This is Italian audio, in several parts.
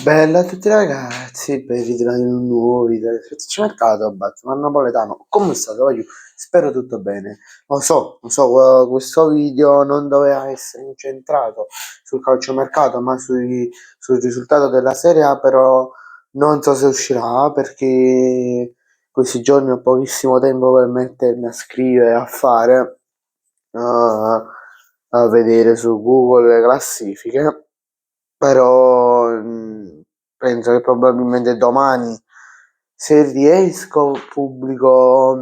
Bella a tutti ragazzi, ben ritrovati in un nuovo video del Mercato, Batman Napoletano. Come state? Voglio, spero tutto bene. Questo video non doveva essere incentrato sul calciomercato, ma sul risultato della Serie A, però non so se uscirà perché questi giorni ho pochissimo tempo per mettermi a scrivere, a fare, a vedere su Google le classifiche. Però penso che probabilmente domani, se riesco, pubblico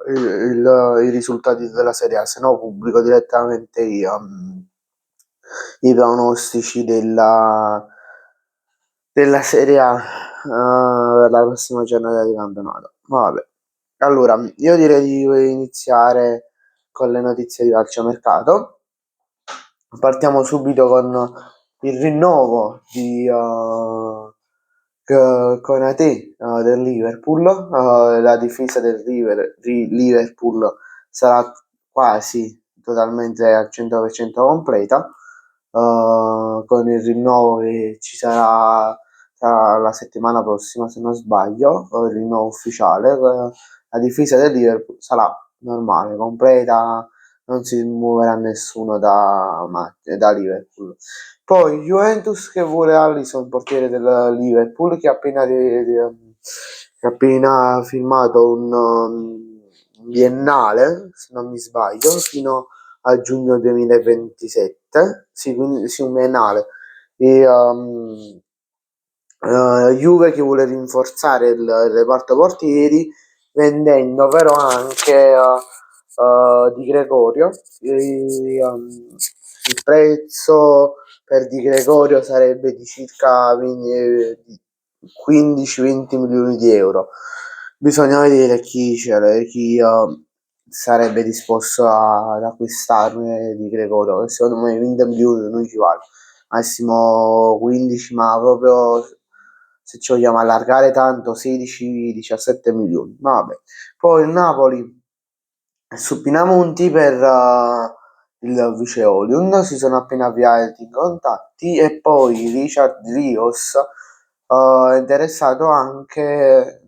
i risultati della Serie A, se no pubblico direttamente io i pronostici della Serie A per la prossima giornata di campionato. Vabbè. Allora, io direi di iniziare con le notizie di calciomercato. Partiamo subito con il rinnovo di Konaté del Liverpool. La difesa del Liverpool sarà quasi totalmente al 100% completa, con il rinnovo che ci sarà la settimana prossima, se non sbaglio, il rinnovo ufficiale. La difesa del Liverpool sarà normale, completa, non si muoverà nessuno da Liverpool. Poi Juventus che vuole Alisson, portiere del Liverpool, che ha appena firmato un biennale, se non mi sbaglio, fino a giugno 2027, sì, quindi sì, un biennale. E, Juve che vuole rinforzare il reparto portieri, vendendo però anche Di Gregorio. Il prezzo per Di Gregorio sarebbe di circa 15-20 milioni di euro. Bisogna vedere chi sarebbe disposto ad acquistarne Di Gregorio, che secondo me 20 milioni non ci vale, massimo 15, ma proprio se ci vogliamo allargare tanto 16-17 milioni. Ma vabbè. Poi il Napoli su Pinamonti per il Vice Oliund si sono appena avviati i contatti, e poi Richard Rios è interessato anche,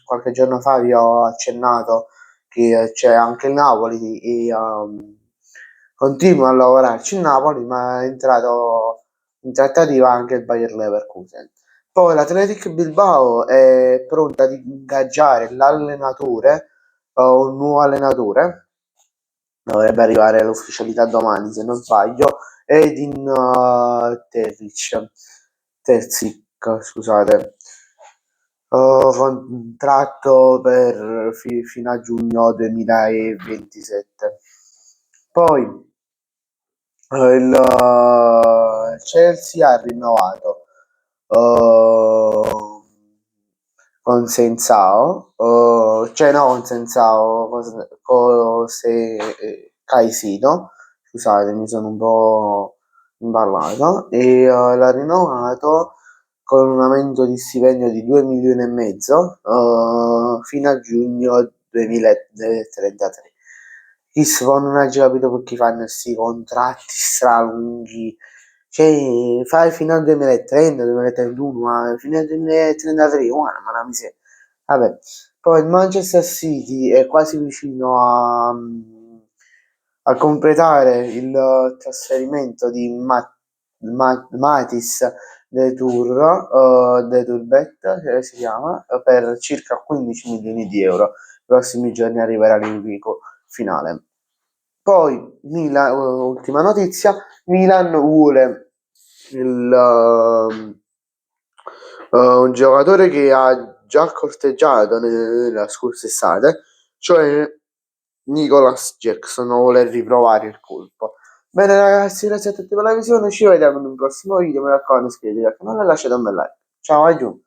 qualche giorno fa vi ho accennato che c'è anche il Napoli e continua a lavorarci il Napoli, ma è entrato in trattativa anche il Bayer Leverkusen. Poi l'Athletic Bilbao è pronta ad ingaggiare l'allenatore, un nuovo allenatore, dovrebbe arrivare all'ufficialità domani se non sbaglio, Edin Terzic, scusate, contratto per fino a giugno 2027. Poi il Chelsea ha rinnovato con Sensao, cioè no, con Sensao, Caisino, scusate, mi sono un po' imballato, e l'ha rinnovato con un aumento di stipendio di 2 milioni e mezzo fino a giugno 2033. Isfon non ha già capito perché fanno questi contratti stralunghi, cioè fai fino al 2030, 2031, ma fino al 2033, ma la miseria. Vabbè. Poi il Manchester City è quasi vicino a completare il trasferimento di Matis De Turbet, si chiama, per circa 15 milioni di euro. I prossimi giorni arriverà l'invico finale. Poi, ultima notizia, Milan vuole un giocatore che ha già corteggiato nella scorsa estate, cioè Nicolas Jackson, vuole riprovare il colpo. Bene ragazzi, grazie a tutti per la visione, ci vediamo in un prossimo video, mi raccomando iscrivetevi al canale e lasciate un bel like. Ciao, a giù!